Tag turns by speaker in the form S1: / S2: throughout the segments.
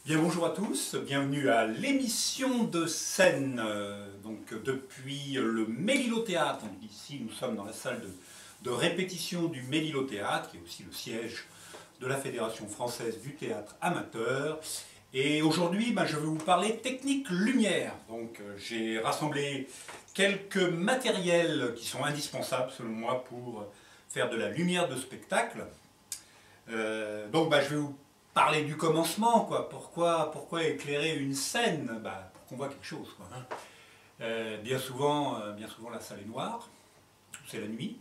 S1: Bien, bonjour à tous, bienvenue à l'émission de scène, donc depuis le Mélilot-Théâtre. Donc, ici, nous sommes dans la salle de répétition du Mélilot-Théâtre, qui est aussi le siège de la Fédération française du théâtre amateur. Et aujourd'hui, je vais vous parler technique lumière. Donc, j'ai rassemblé quelques matériels qui sont indispensables, selon moi, pour faire de la lumière de spectacle. Je vais vous parler du commencement, quoi. Pourquoi éclairer une scène, pour qu'on voit quelque chose, quoi, hein. Bien souvent, la salle est noire, c'est la nuit,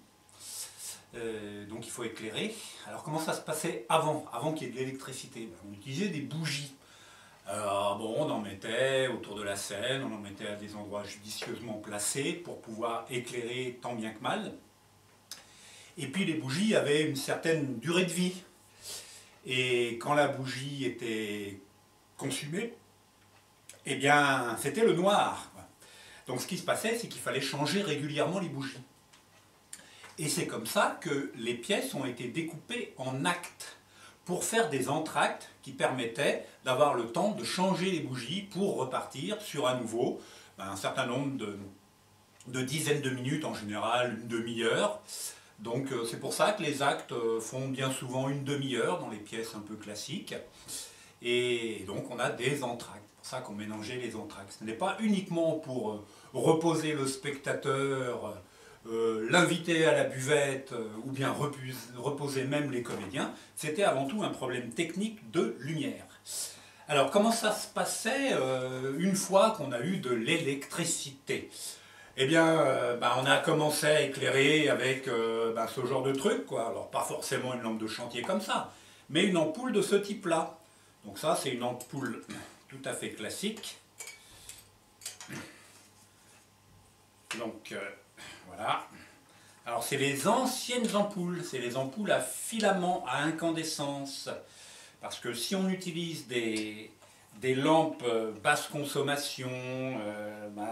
S1: donc il faut éclairer. Alors comment ça se passait avant qu'il y ait de l'électricité? On utilisait des bougies. Alors on en mettait autour de la scène, on en mettait à des endroits judicieusement placés pour pouvoir éclairer tant bien que mal. Et puis les bougies avaient une certaine durée de vie. Et quand la bougie était consumée, eh bien, c'était le noir. Donc ce qui se passait, c'est qu'il fallait changer régulièrement les bougies. Et c'est comme ça que les pièces ont été découpées en actes, pour faire des entr'actes qui permettaient d'avoir le temps de changer les bougies pour repartir sur à nouveau un certain nombre de dizaines de minutes, en général une demi-heure. Donc c'est pour ça que les actes font bien souvent une demi-heure dans les pièces un peu classiques. Et donc on a des entr'actes. C'est pour ça qu'on mélangeait les entr'actes. Ce n'est pas uniquement pour reposer le spectateur, l'inviter à la buvette ou bien reposer même les comédiens. C'était avant tout un problème technique de lumière. Alors comment ça se passait une fois qu'on a eu de l'électricité? Eh bien, on a commencé à éclairer avec ce genre de truc, quoi. Alors, pas forcément une lampe de chantier comme ça, mais une ampoule de ce type-là. Donc ça, c'est une ampoule tout à fait classique. Donc, voilà. Alors, c'est les anciennes ampoules, c'est les ampoules à filament, à incandescence. Parce que si on utilise des lampes basse consommation,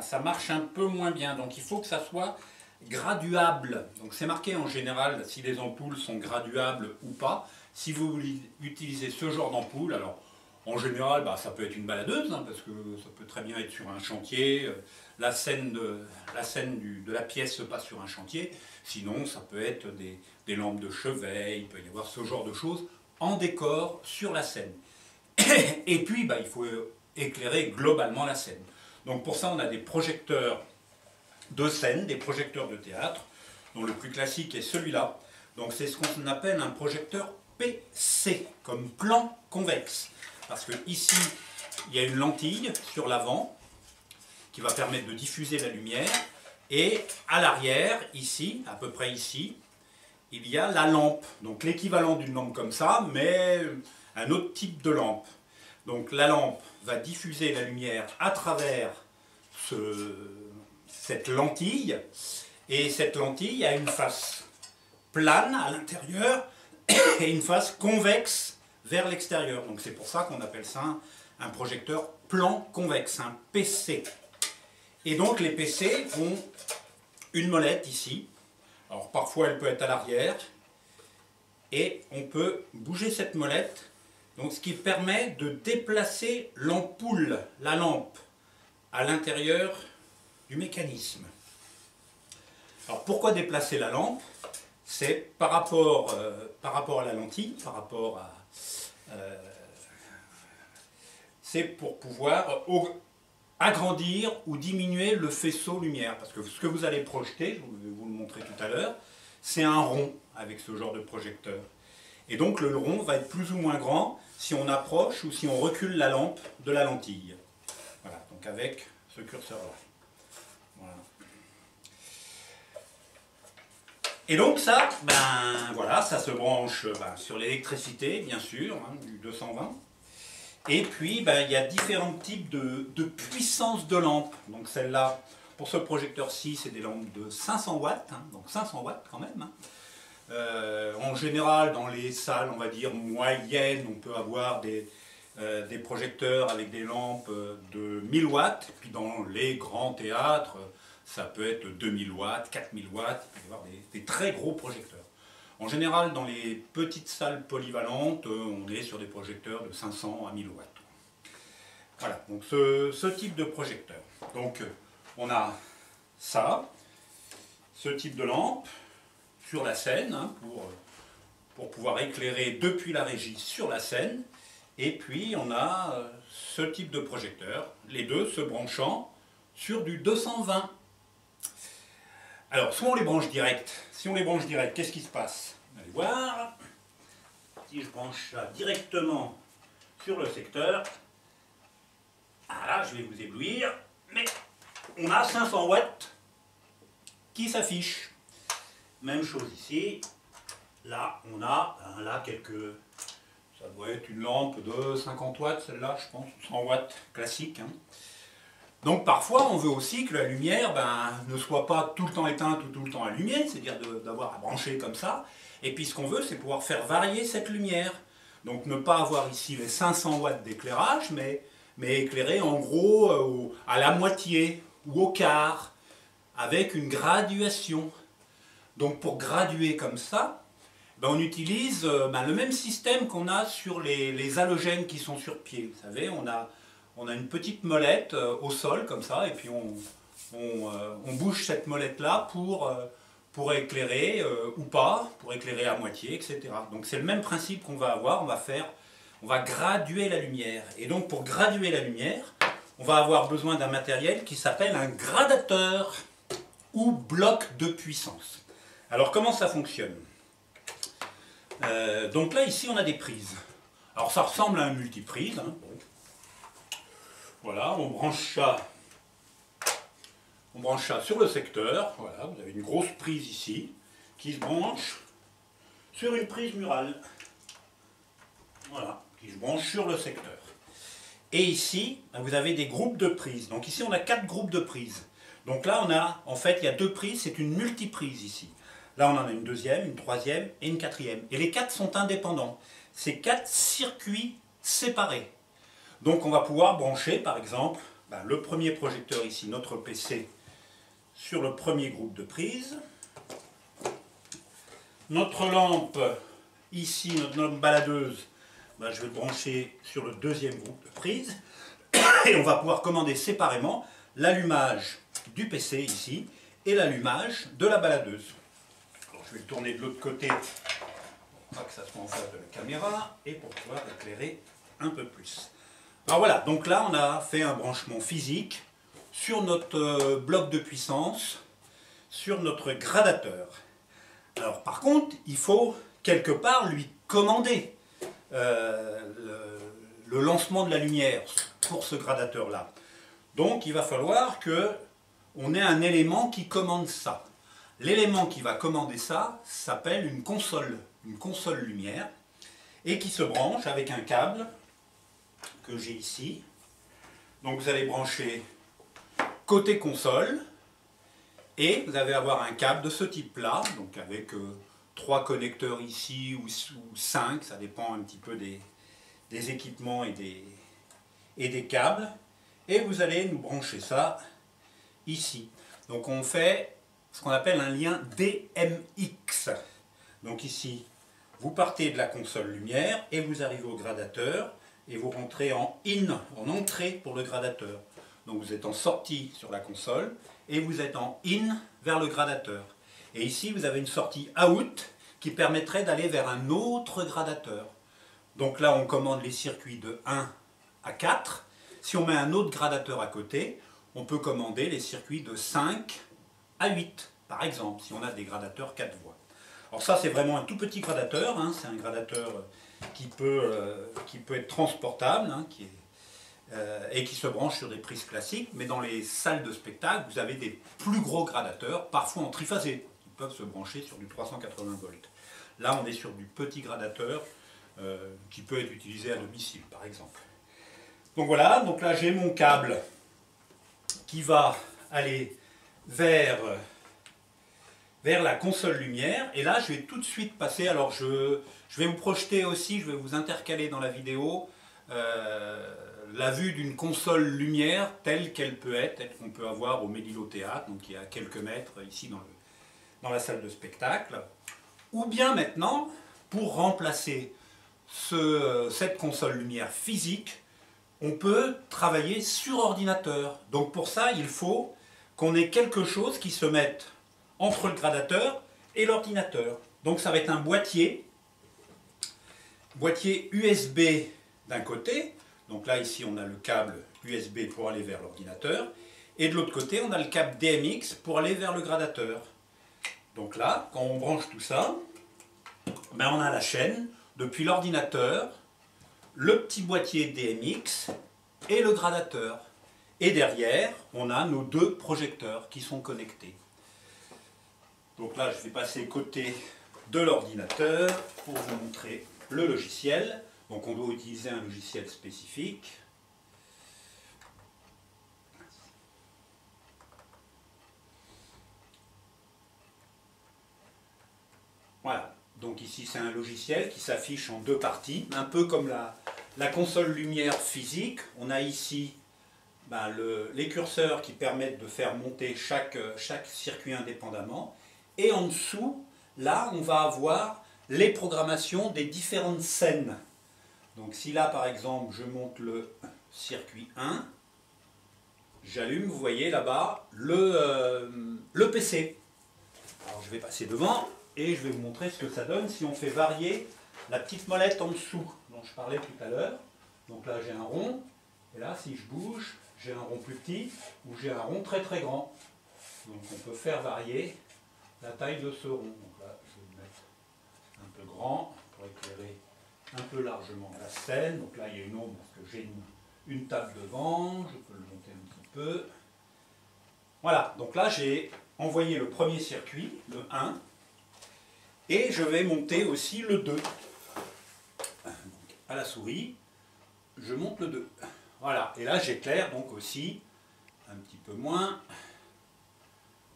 S1: ça marche un peu moins bien. Donc il faut que ça soit graduable. Donc c'est marqué en général si les ampoules sont graduables ou pas. Si vous utilisez ce genre d'ampoule, alors en général ça peut être une baladeuse, hein, parce que ça peut très bien être sur un chantier. La scène de la pièce se passe sur un chantier. Sinon ça peut être des lampes de chevet, il peut y avoir ce genre de choses en décor sur la scène. Et puis, il faut éclairer globalement la scène. Donc pour ça, on a des projecteurs de scène, des projecteurs de théâtre, dont le plus classique est celui-là. Donc c'est ce qu'on appelle un projecteur PC, comme plan convexe. Parce que ici, il y a une lentille sur l'avant, qui va permettre de diffuser la lumière. Et à l'arrière, ici, à peu près ici, il y a la lampe. Donc l'équivalent d'une lampe comme ça, mais un autre type de lampe. Donc la lampe va diffuser la lumière à travers cette lentille, et cette lentille a une face plane à l'intérieur et une face convexe vers l'extérieur. Donc c'est pour ça qu'on appelle ça un projecteur plan convexe, un PC. Et donc les PC ont une molette ici. Alors parfois elle peut être à l'arrière, et on peut bouger cette molette. Donc, ce qui permet de déplacer l'ampoule, la lampe, à l'intérieur du mécanisme. Alors, pourquoi déplacer la lampe? C'est par rapport à la lentille, c'est pour pouvoir agrandir ou diminuer le faisceau lumière. Parce que ce que vous allez projeter, je vais vous le montrer tout à l'heure, c'est un rond avec ce genre de projecteur. Et donc le rond va être plus ou moins grand si on approche ou si on recule la lampe de la lentille. Voilà, donc avec ce curseur-là. Voilà. Et donc ça, ça se branche sur l'électricité, bien sûr, hein, du 220. Et puis, il y a différents types de puissance de lampe. Donc celle-là, pour ce projecteur-ci, c'est des lampes de 500 watts, hein, donc 500 watts quand même, hein. En général, dans les salles, on va dire moyennes, on peut avoir des projecteurs avec des lampes de 1000 watts. Puis dans les grands théâtres, ça peut être 2000 watts, 4000 watts. Il peut y avoir des très gros projecteurs. En général, dans les petites salles polyvalentes, on est sur des projecteurs de 500 à 1000 watts. Voilà, donc ce type de projecteur. Donc on a ça, ce type de lampe sur la scène, hein, pour pouvoir éclairer depuis la régie sur la scène. Et puis on a ce type de projecteur, les deux se branchant sur du 220. Alors, soit on les branche direct. Si on les branche direct, qu'est-ce qui se passe? Allez voir. Si je branche ça directement sur le secteur, voilà, je vais vous éblouir, mais on a 500 watts qui s'affichent. Même chose ici. Là, on a là quelques... Ça doit être une lampe de 50 watts, celle-là, je pense, 100 watts classique. Hein. Donc parfois, on veut aussi que la lumière ne soit pas tout le temps éteinte ou tout le temps allumée, c'est-à-dire d'avoir à brancher comme ça. Et puis ce qu'on veut, c'est pouvoir faire varier cette lumière. Donc ne pas avoir ici les 500 watts d'éclairage, mais éclairer en gros à la moitié ou au quart, avec une graduation. Donc pour graduer comme ça, on utilise le même système qu'on a sur les halogènes qui sont sur pied. Vous savez, on a une petite molette au sol comme ça, et puis on bouge cette molette-là pour éclairer ou pas, pour éclairer à moitié, etc. Donc c'est le même principe qu'on va avoir, on va graduer la lumière. Et donc pour graduer la lumière, on va avoir besoin d'un matériel qui s'appelle un gradateur ou bloc de puissance. Alors comment ça fonctionne? Donc là ici on a des prises. Alors ça ressemble à un multiprise. Hein. Voilà, on branche ça sur le secteur. Voilà, vous avez une grosse prise ici qui se branche sur une prise murale. Voilà, qui se branche sur le secteur. Et ici, vous avez des groupes de prises. Donc ici, on a 4 groupes de prises. Donc là, en fait, il y a 2 prises, c'est une multiprise ici. Là, on en a une deuxième, une troisième et une quatrième. Et les 4 sont indépendants. C'est 4 circuits séparés. Donc on va pouvoir brancher, par exemple, le premier projecteur ici, notre PC, sur le premier groupe de prises. Notre lampe, ici, notre lampe baladeuse, je vais le brancher sur le deuxième groupe de prises. Et on va pouvoir commander séparément l'allumage du PC ici et l'allumage de la baladeuse. Alors, je vais le tourner de l'autre côté pour pas que ça soit en face de la caméra et pour pouvoir éclairer un peu plus. Alors voilà, donc là on a fait un branchement physique sur notre bloc de puissance, sur notre gradateur. Alors par contre, il faut quelque part lui commander le lancement de la lumière pour ce gradateur-là. Donc il va falloir qu'on ait un élément qui commande ça. L'élément qui va commander ça s'appelle une console lumière, et qui se branche avec un câble que j'ai ici. Donc vous allez brancher côté console, et vous allez avoir un câble de ce type-là, donc avec 3 connecteurs ici ou 5, ça dépend un petit peu des équipements et des câbles. Et vous allez nous brancher ça ici. Donc on fait ce qu'on appelle un lien DMX. Donc ici, vous partez de la console lumière et vous arrivez au gradateur et vous rentrez en entrée pour le gradateur. Donc vous êtes en sortie sur la console et vous êtes en in vers le gradateur. Et ici, vous avez une sortie out qui permettrait d'aller vers un autre gradateur. Donc là, on commande les circuits de 1 à 4. Si on met un autre gradateur à côté, on peut commander les circuits de 5 à 8, par exemple, si on a des gradateurs 4 voies. Alors ça, c'est vraiment un tout petit gradateur, hein, c'est un gradateur qui peut être transportable, hein, et qui se branche sur des prises classiques, mais dans les salles de spectacle, vous avez des plus gros gradateurs, parfois en triphasé, qui peuvent se brancher sur du 380 volts. Là, on est sur du petit gradateur qui peut être utilisé à domicile, par exemple. Donc voilà, donc là j'ai mon câble qui va aller vers la console lumière, et là je vais tout de suite passer, alors je vais vous projeter aussi, je vais vous intercaler dans la vidéo la vue d'une console lumière telle qu'elle peut être, telle qu'on peut avoir au Mélilothèatre, donc il y a quelques mètres ici dans la salle de spectacle, ou bien maintenant, pour remplacer cette console lumière physique, on peut travailler sur ordinateur. Donc pour ça, il faut qu'on ait quelque chose qui se mette entre le gradateur et l'ordinateur. Donc ça va être un boîtier USB d'un côté. Donc là, ici, on a le câble USB pour aller vers l'ordinateur. Et de l'autre côté, on a le câble DMX pour aller vers le gradateur. Donc là, quand on branche tout ça, ben on a la chaîne depuis l'ordinateur, le petit boîtier DMX et le gradateur. Et derrière, on a nos deux projecteurs qui sont connectés. Donc là, je vais passer côté de l'ordinateur pour vous montrer le logiciel. Donc on doit utiliser un logiciel spécifique. Voilà, donc ici c'est un logiciel qui s'affiche en deux parties, un peu comme la console lumière physique. On a ici les curseurs qui permettent de faire monter chaque circuit indépendamment. Et en dessous, là, on va avoir les programmations des différentes scènes. Donc si là, par exemple, je monte le circuit 1, j'allume, vous voyez là-bas, le PC. Alors je vais passer devant et je vais vous montrer ce que ça donne si on fait varier la petite molette en dessous dont je parlais tout à l'heure. Donc là, j'ai un rond, et là, si je bouge, j'ai un rond plus petit ou j'ai un rond très très grand. Donc on peut faire varier la taille de ce rond. Donc là, je vais le mettre un peu grand pour éclairer un peu largement la scène. Donc là, il y a une ombre parce que j'ai une table devant. Je peux le monter un petit peu. Voilà, donc là, j'ai envoyé le premier circuit, le 1, et je vais monter aussi le 2. Donc, à la souris, je monte le 2. Voilà, et là, j'éclaire donc aussi un petit peu moins.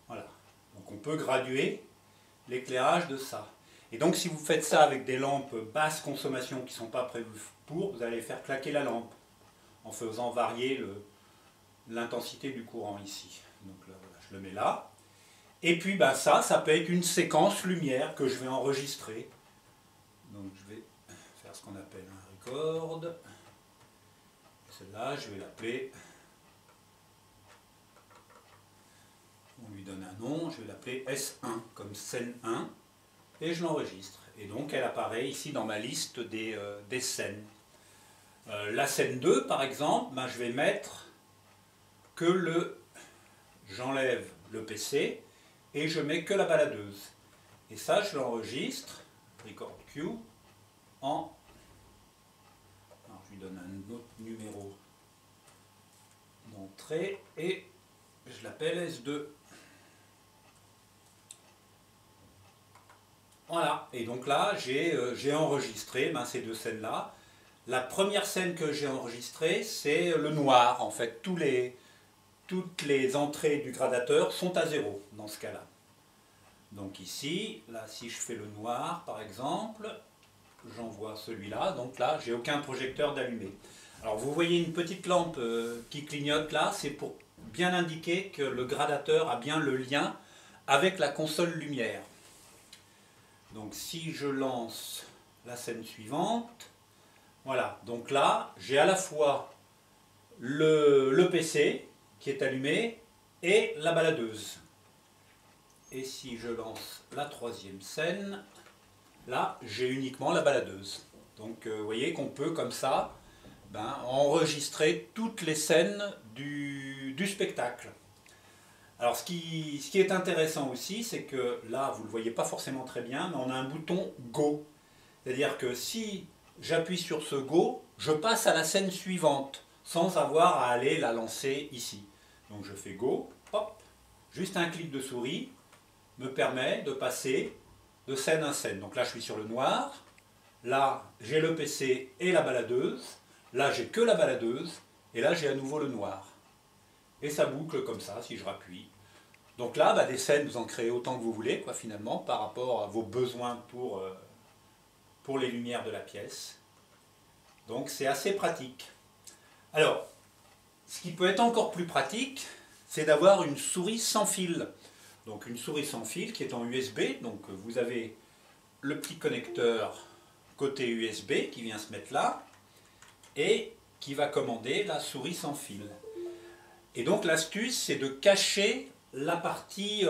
S1: Voilà, donc on peut graduer l'éclairage de ça. Et donc si vous faites ça avec des lampes basse consommation qui ne sont pas prévues pour, vous allez faire claquer la lampe en faisant varier l'intensité du courant ici. Donc là, voilà, je le mets là. Et puis ça peut être une séquence lumière que je vais enregistrer. Donc je vais faire ce qu'on appelle un record. Celle-là, je vais l'appeler... On lui donne un nom, je vais l'appeler S1, comme scène 1, et je l'enregistre. Et donc elle apparaît ici dans ma liste des scènes. La scène 2, par exemple, je vais mettre que j'enlève le PC, et je mets que la baladeuse. Et ça, je l'enregistre, record Q, en... Alors, je lui donne un autre numéro d'entrée, et je l'appelle S2. Voilà, et donc là, j'ai enregistré ces deux scènes-là. La première scène que j'ai enregistrée, c'est le noir. En fait, toutes les entrées du gradateur sont à 0 dans ce cas-là. Donc ici, là, si je fais le noir, par exemple, j'envoie celui-là. Donc là, j'ai aucun projecteur d'allumé. Alors vous voyez une petite lampe qui clignote là, c'est pour bien indiquer que le gradateur a bien le lien avec la console lumière. Donc si je lance la scène suivante, voilà, donc là j'ai à la fois le PC qui est allumé et la baladeuse. Et si je lance la troisième scène, là j'ai uniquement la baladeuse. Donc vous voyez qu'on peut comme ça enregistrer toutes les scènes du spectacle. Alors ce qui est intéressant aussi, c'est que là, vous ne le voyez pas forcément très bien, mais on a un bouton Go. C'est-à-dire que si j'appuie sur ce Go, je passe à la scène suivante, sans avoir à aller la lancer ici. Donc je fais Go, hop, juste un clic de souris me permet de passer de scène à scène. Donc là, je suis sur le noir, là, j'ai le PC et la baladeuse, là, j'ai que la baladeuse, et là, j'ai à nouveau le noir. Et ça boucle comme ça, si je rappuie. Donc là, des scènes, vous en créez autant que vous voulez, finalement, par rapport à vos besoins pour les lumières de la pièce. Donc c'est assez pratique. Alors, ce qui peut être encore plus pratique, c'est d'avoir une souris sans fil. Donc une souris sans fil qui est en USB. Donc vous avez le petit connecteur côté USB qui vient se mettre là. Et qui va commander la souris sans fil. Et donc l'astuce, c'est de cacher la partie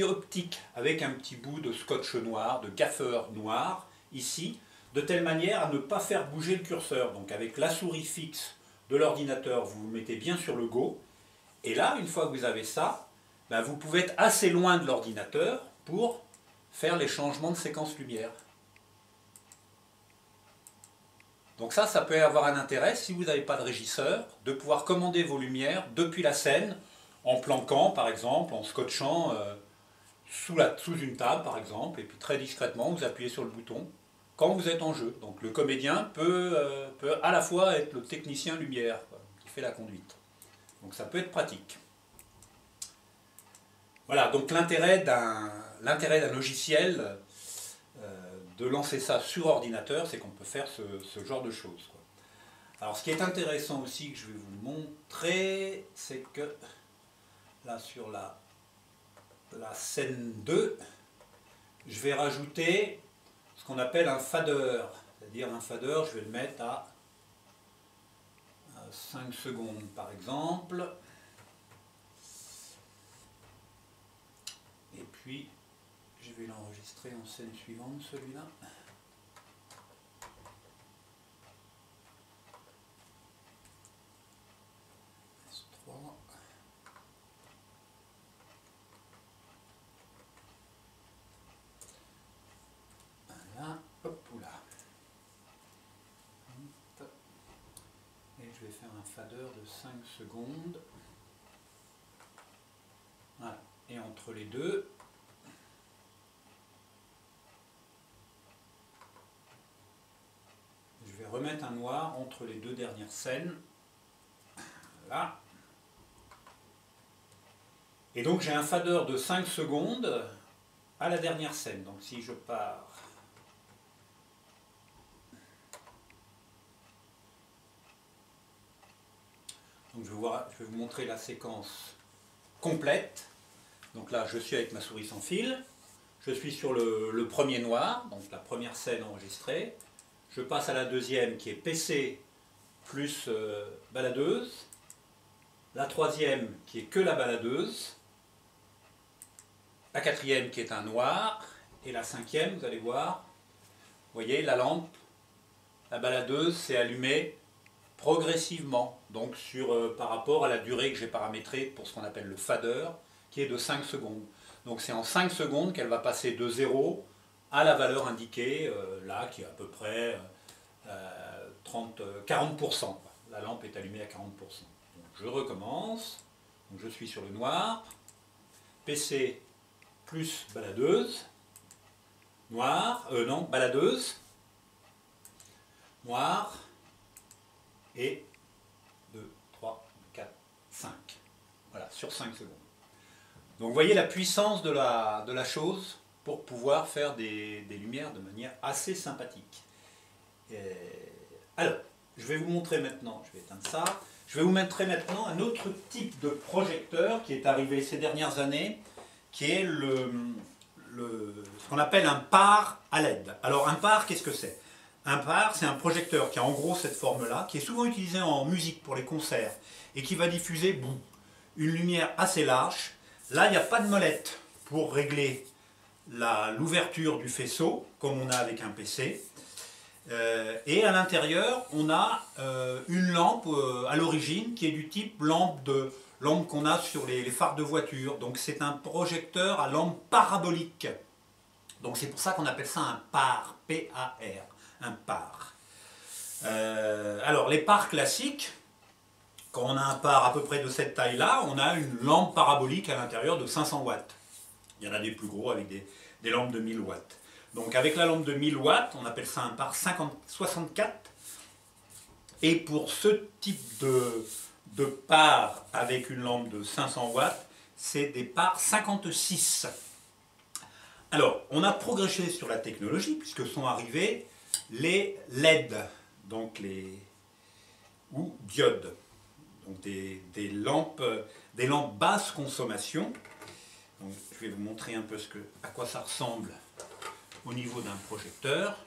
S1: optique avec un petit bout de scotch noir, de gaffeur noir, ici, de telle manière à ne pas faire bouger le curseur. Donc avec la souris fixe de l'ordinateur, vous vous mettez bien sur le Go, et là, une fois que vous avez ça, ben vous pouvez être assez loin de l'ordinateur pour faire les changements de séquence lumière. Donc ça peut avoir un intérêt, si vous n'avez pas de régisseur, de pouvoir commander vos lumières depuis la scène, en planquant par exemple, en scotchant sous une table par exemple, et puis très discrètement vous appuyez sur le bouton quand vous êtes en jeu. Donc le comédien peut à la fois être le technicien lumière, quoi, qui fait la conduite. Donc ça peut être pratique. Voilà, donc l'intérêt d'un logiciel, de lancer ça sur ordinateur, c'est qu'on peut faire ce genre de choses, quoi. Alors ce qui est intéressant aussi, que je vais vous montrer, c'est que là sur la scène 2, je vais rajouter ce qu'on appelle un fader. C'est-à-dire un fader, je vais le mettre à 5 secondes par exemple. Et puis je vais l'enregistrer en scène suivante, celui-là. S3. Voilà, hop là. Et je vais faire un fader de 5 secondes. Voilà. Et entre les deux, je vais remettre un noir entre les deux dernières scènes. Voilà. Et donc j'ai un fader de 5 secondes à la dernière scène. Donc si je pars... Donc je vais vous montrer la séquence complète. Donc là je suis avec ma souris sans fil. Je suis sur le premier noir, donc la première scène enregistrée. Je passe à la deuxième qui est PC plus baladeuse. La troisième qui est que la baladeuse. La quatrième qui est un noir. Et la cinquième, vous allez voir, vous voyez la lampe, la baladeuse s'est allumée progressivement. Donc par rapport à la durée que j'ai paramétrée pour ce qu'on appelle le fader, qui est de 5 secondes. Donc c'est en 5 secondes qu'elle va passer de 0 à la valeur indiquée, là, qui est à peu près 40%. La lampe est allumée à 40%. Donc je recommence. Donc je suis sur le noir. PC plus baladeuse. Noir. Non, baladeuse. Noir. Et 2, 3, 4, 5. Voilà, sur 5 secondes. Donc vous voyez la puissance de la chose pour pouvoir faire des lumières de manière assez sympathique. Alors, je vais vous montrer maintenant, je vais éteindre ça, je vais vous montrer maintenant un autre type de projecteur qui est arrivé ces dernières années, qui est ce qu'on appelle un par à LED. Alors un par, qu'est-ce que c'est? Un par, c'est un projecteur qui a en gros cette forme-là, qui est souvent utilisé en musique pour les concerts, et qui va diffuser une lumière assez large. Là, il n'y a pas de molette pour régler l'ouverture du faisceau, comme on a avec un PC. Et à l'intérieur, on a une lampe à l'origine qui est du type lampe qu'on a sur les phares de voiture. Donc c'est un projecteur à lampe parabolique. Donc c'est pour ça qu'on appelle ça un par, P-A-R, un par. Alors les pars classiques, quand on a un par à peu près de cette taille-là, on a une lampe parabolique à l'intérieur de 500 watts. Il y en a des plus gros avec des lampes de 1000 watts. Donc avec la lampe de 1000 watts, on appelle ça un par 64. Et pour ce type de par avec une lampe de 500 watts, c'est des pars 56. Alors, on a progressé sur la technologie puisque sont arrivés les LED, donc ou diodes. Donc des lampes basse consommation. Donc, je vais vous montrer un peu à quoi ça ressemble au niveau d'un projecteur.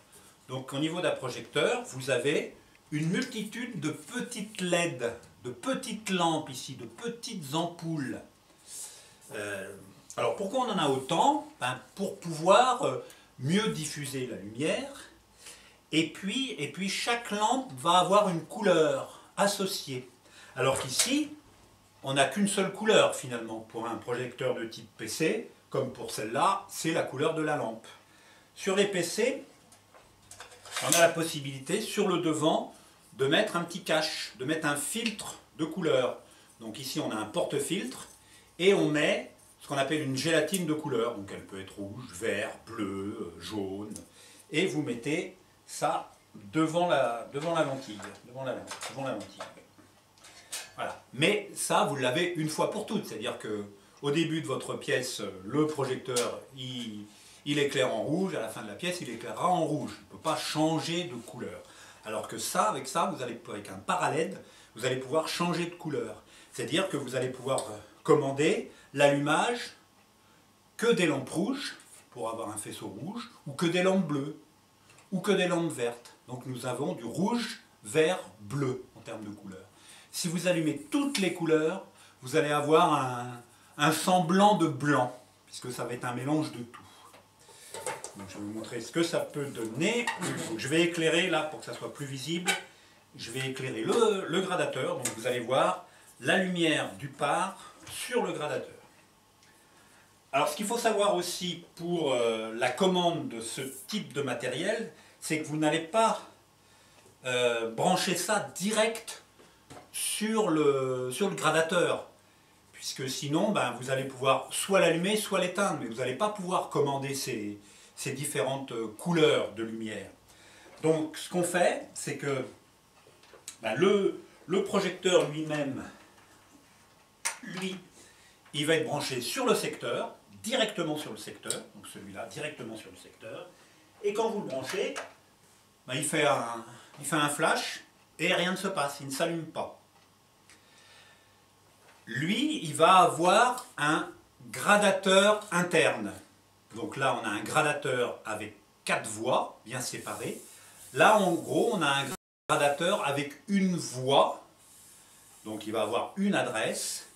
S1: Donc au niveau d'un projecteur, vous avez une multitude de petites LED, de petites lampes ici, de petites ampoules. Alors pourquoi on en a autant? Pour pouvoir mieux diffuser la lumière. Et puis chaque lampe va avoir une couleur associée. Alors qu'ici, on n'a qu'une seule couleur finalement. Pour un projecteur de type PC, comme pour celle-là, c'est la couleur de la lampe. Sur les PC, on a la possibilité, sur le devant, de mettre un petit cache, de mettre un filtre de couleur. Donc ici, on a un porte-filtre, et on met ce qu'on appelle une gélatine de couleur. Donc elle peut être rouge, vert, bleu, jaune. Et vous mettez ça devant la lentille. Voilà. Mais ça, vous l'avez une fois pour toutes. C'est-à-dire qu'au début de votre pièce, le projecteur, il éclaire en rouge. À la fin de la pièce, il éclairera en rouge. Il ne peut pas changer de couleur. Alors que ça, avec un parallèle, vous allez pouvoir changer de couleur. C'est-à-dire que vous allez pouvoir commander l'allumage que des lampes rouges, pour avoir un faisceau rouge, ou que des lampes bleues, ou que des lampes vertes. Donc nous avons du rouge, vert, bleu en termes de couleurs. Si vous allumez toutes les couleurs, vous allez avoir un semblant de blanc, puisque ça va être un mélange de tout. Donc je vais vous montrer ce que ça peut donner. Donc je vais éclairer, là, pour que ça soit plus visible, je vais éclairer le gradateur. Donc vous allez voir la lumière du par sur le gradateur. Alors ce qu'il faut savoir aussi pour la commande de ce type de matériel, c'est que vous n'allez pas brancher ça direct sur le gradateur, puisque sinon vous allez pouvoir soit l'allumer, soit l'éteindre, mais vous n'allez pas pouvoir commander ces différentes couleurs de lumière. Donc ce qu'on fait, c'est que le projecteur lui-même, il va être branché sur le secteur, directement sur le secteur, donc celui-là, directement sur le secteur, et quand vous le branchez, il fait un flash, et rien ne se passe, il ne s'allume pas. Lui, il va avoir un gradateur interne. Donc là, on a un gradateur avec 4 voies, bien séparées. Là, en gros, on a un gradateur avec une voie. Donc il va avoir une adresse.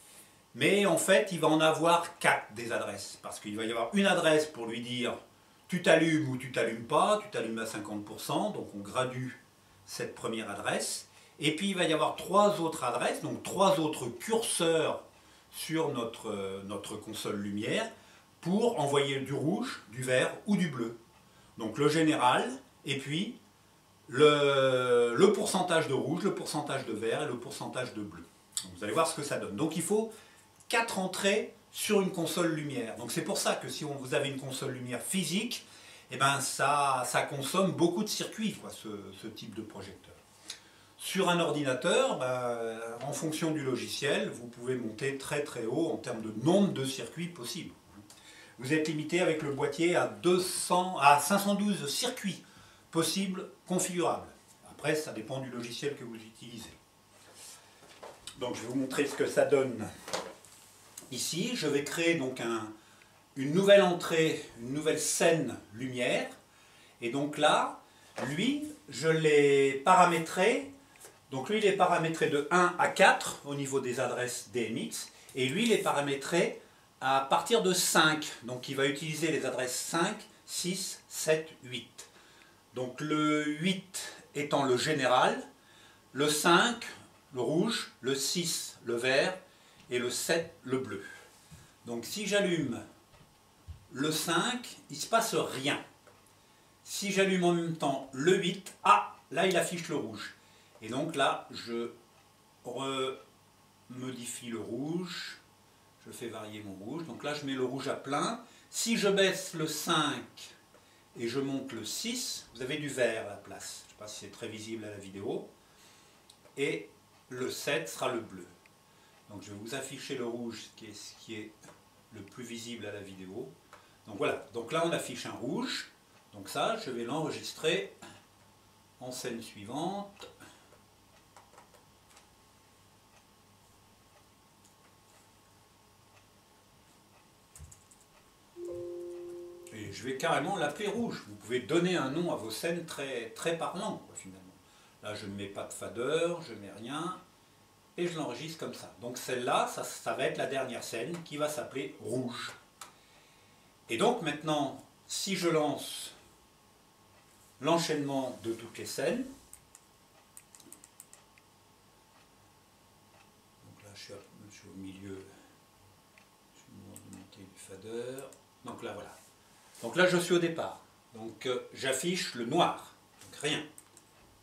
S1: Mais en fait, il va en avoir 4 des adresses. Parce qu'il va y avoir une adresse pour lui dire tu t'allumes ou tu t'allumes pas, tu t'allumes à 50%. Donc on gradue cette première adresse. Et puis il va y avoir 3 autres adresses, donc 3 autres curseurs sur notre console lumière pour envoyer du rouge, du vert ou du bleu. Donc le général, et puis le pourcentage de rouge, le pourcentage de vert et le pourcentage de bleu. Donc vous allez voir ce que ça donne. Donc il faut 4 entrées sur une console lumière. Donc c'est pour ça que si vous avez une console lumière physique, ça consomme beaucoup de circuits, quoi, ce type de projecteur. Sur un ordinateur, en fonction du logiciel, vous pouvez monter très très haut en termes de nombre de circuits possibles. Vous êtes limité avec le boîtier à 512 circuits possibles configurables. Après, ça dépend du logiciel que vous utilisez. Donc je vais vous montrer ce que ça donne. Ici, je vais créer donc une nouvelle entrée, une nouvelle scène lumière. Et donc là, lui, je l'ai paramétré. Donc lui, il est paramétré de 1 à 4 au niveau des adresses DMX. Et lui, il est paramétré à partir de 5. Donc il va utiliser les adresses 5, 6, 7, 8. Donc le 8 étant le général, le 5, le rouge, le 6, le vert, et le 7, le bleu. Donc si j'allume le 5, il ne se passe rien. Si j'allume en même temps le 8, là il affiche le rouge. Et donc là, je remodifie le rouge, je fais varier mon rouge. Donc là, je mets le rouge à plein. Si je baisse le 5 et je monte le 6, vous avez du vert à la place. Je ne sais pas si c'est très visible à la vidéo. Et le 7 sera le bleu. Donc je vais vous afficher le rouge, ce qui est le plus visible à la vidéo. Donc voilà, donc là on affiche un rouge. Donc ça, je vais l'enregistrer en scène suivante. Je vais carrément l'appeler rouge. Vous pouvez donner un nom à vos scènes très, très parlant, quoi, finalement. Là, je ne mets pas de fader, je ne mets rien. Et je l'enregistre comme ça. Donc celle-là, ça va être la dernière scène qui va s'appeler rouge. Et donc maintenant, si je lance l'enchaînement de toutes les scènes, donc là je suis au milieu, je vais monter du fader, donc là voilà. Donc là je suis au départ, donc j'affiche le noir, donc rien.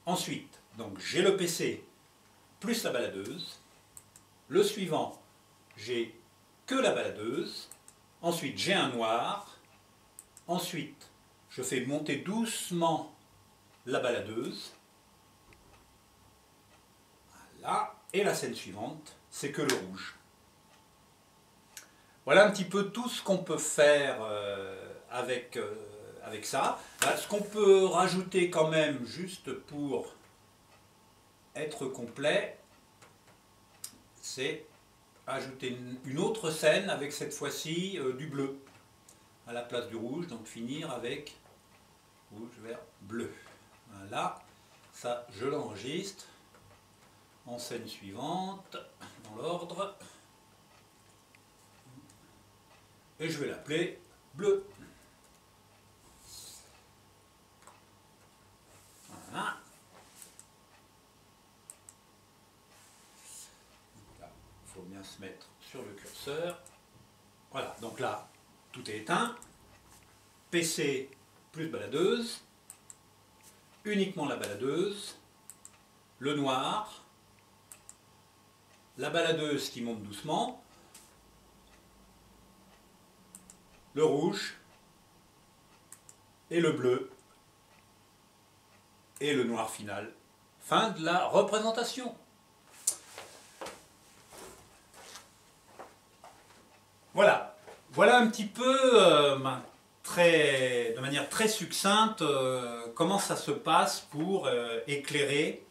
S1: Ensuite, donc j'ai le PC plus la baladeuse. Le suivant, j'ai que la baladeuse. Ensuite, j'ai un noir. Ensuite, je fais monter doucement la baladeuse. Voilà. Et la scène suivante, c'est que le rouge. Voilà un petit peu tout ce qu'on peut faire avec ça. Ce qu'on peut rajouter quand même, juste pour être complet, c'est ajouter une autre scène avec cette fois-ci du bleu à la place du rouge, donc finir avec rouge, vert, bleu. Voilà, ça je l'enregistre en scène suivante, dans l'ordre, et je vais l'appeler bleu. Voilà. Il faut bien se mettre sur le curseur. Voilà, donc là, tout est éteint. PC plus baladeuse. Uniquement la baladeuse. Le noir. La baladeuse qui monte doucement. Le rouge. Et le bleu. Et le noir final. Fin de la représentation. Voilà, voilà un petit peu, de manière très succincte, comment ça se passe pour éclairer,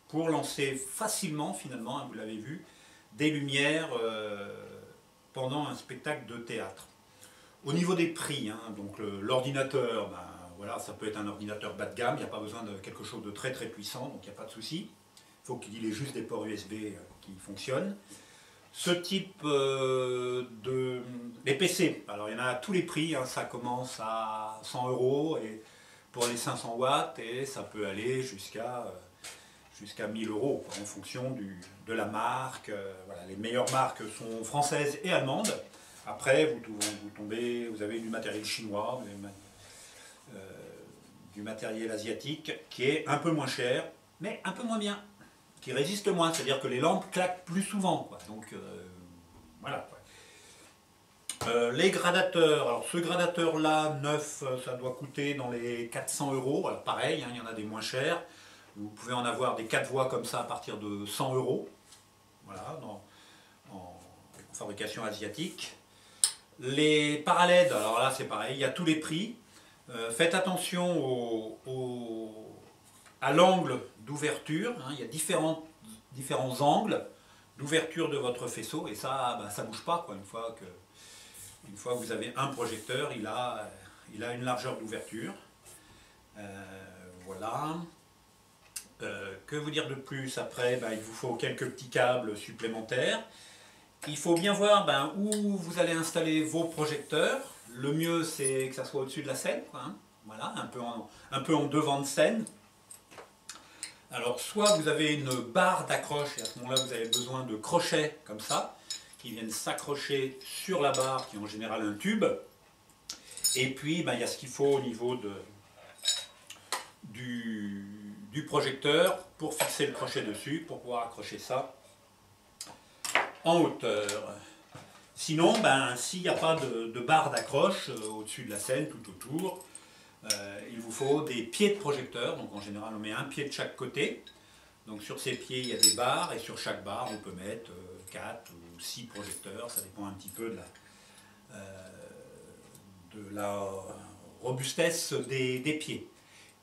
S1: pour lancer facilement, finalement, hein, vous l'avez vu, des lumières pendant un spectacle de théâtre. Au niveau des prix, hein, donc l'ordinateur, ben, voilà, ça peut être un ordinateur bas de gamme, il n'y a pas besoin de quelque chose de très très puissant, donc il n'y a pas de souci. Il faut qu'il ait juste des ports USB qui fonctionnent. Ce type les PC, alors il y en a à tous les prix, hein, ça commence à 100 € et pour les 500 watts et ça peut aller jusqu'à 1000 € en fonction de la marque. Voilà, les meilleures marques sont françaises et allemandes. Après, vous avez du matériel chinois, vous avez, du matériel asiatique qui est un peu moins cher, mais un peu moins bien, qui résiste moins, c'est-à-dire que les lampes claquent plus souvent, quoi. Donc voilà. Les gradateurs, alors ce gradateur là, neuf, ça doit coûter dans les 400 €, alors pareil, hein, il y en a des moins chers, vous pouvez en avoir des 4 voies comme ça à partir de 100 €, voilà, en fabrication asiatique. Les parallèles, alors là c'est pareil, il y a tous les prix, faites attention à l'angle d'ouverture, hein, il y a différents angles d'ouverture de votre faisceau, et ça, ben, ça ne bouge pas, quoi. Une fois que vous avez un projecteur, il a une largeur d'ouverture. Voilà. Que vous dire de plus après? Ben, il vous faut quelques petits câbles supplémentaires. Il faut bien voir où vous allez installer vos projecteurs. Le mieux, c'est que ça soit au-dessus de la scène, quoi, hein. Voilà, un peu en devant de scène. Alors, soit vous avez une barre d'accroche, et à ce moment-là, vous avez besoin de crochets comme ça, qui viennent s'accrocher sur la barre, qui est en général un tube. Et puis, il y a ce qu'il faut au niveau du projecteur pour fixer le crochet dessus, pour pouvoir accrocher ça en hauteur. Sinon, s'il n'y a pas de barre d'accroche au-dessus de la scène, tout autour, il vous faut des pieds de projecteur. Donc en général, on met un pied de chaque côté. Donc sur ces pieds, il y a des barres, et sur chaque barre, on peut mettre 4 ou 6 projecteurs. Ça dépend un petit peu de la robustesse des pieds.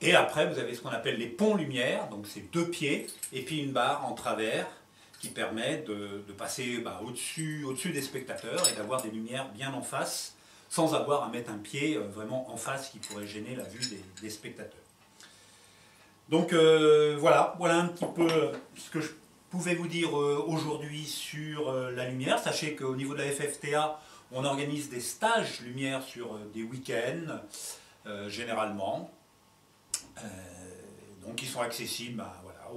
S1: Et après, vous avez ce qu'on appelle les ponts lumière. Donc c'est 2 pieds et puis une barre en travers qui permet de passer au-dessus des spectateurs et d'avoir des lumières bien en face, sans avoir à mettre un pied vraiment en face qui pourrait gêner la vue des spectateurs. Donc voilà un petit peu ce que je pouvais vous dire aujourd'hui sur la lumière. Sachez qu'au niveau de la FFTA, on organise des stages lumière sur des week-ends, généralement. Donc ils sont accessibles voilà,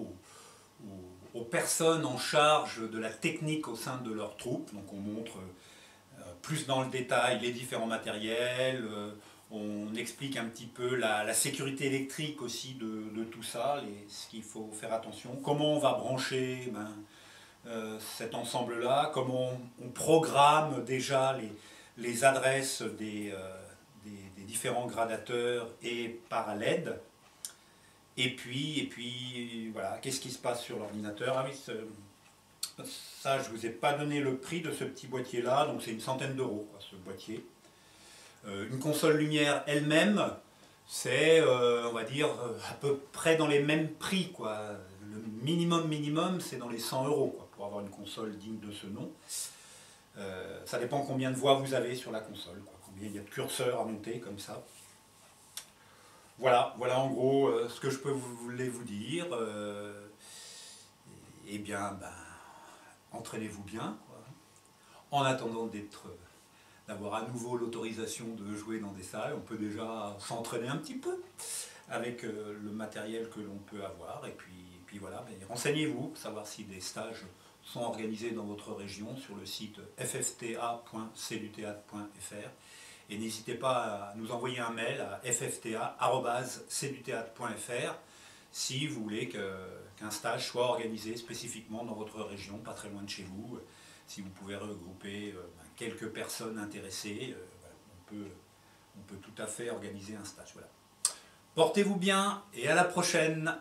S1: aux personnes en charge de la technique au sein de leur troupe. Donc on montre plus dans le détail les différents matériels, on explique un petit peu la sécurité électrique aussi de tout ça, ce qu'il faut faire attention, comment on va brancher cet ensemble-là, comment on programme déjà les adresses des différents gradateurs et par LED. Et puis voilà, qu'est-ce qui se passe sur l'ordinateur? Ah oui, ça, je ne vous ai pas donné le prix de ce petit boîtier-là, donc c'est une centaine d'euros, ce boîtier. Une console lumière elle-même, c'est, on va dire, à peu près dans les mêmes prix, quoi. Le minimum, c'est dans les 100 euros, quoi, pour avoir une console digne de ce nom. Ça dépend combien de voix vous avez sur la console, quoi, combien il y a de curseurs à monter, comme ça. Voilà en gros ce que je voulais vous dire. Eh bien, entraînez-vous bien, quoi. En attendant d'avoir à nouveau l'autorisation de jouer dans des salles, on peut déjà s'entraîner un petit peu avec le matériel que l'on peut avoir. Et puis voilà, renseignez-vous pour savoir si des stages sont organisés dans votre région sur le site ffta.cdutheatre.fr. Et n'hésitez pas à nous envoyer un mail à ffta@cdutheatre.fr si vous voulez qu'un stage soit organisé spécifiquement dans votre région, pas très loin de chez vous. Si vous pouvez regrouper quelques personnes intéressées, voilà, on peut tout à fait organiser un stage. Voilà. Portez-vous bien et à la prochaine.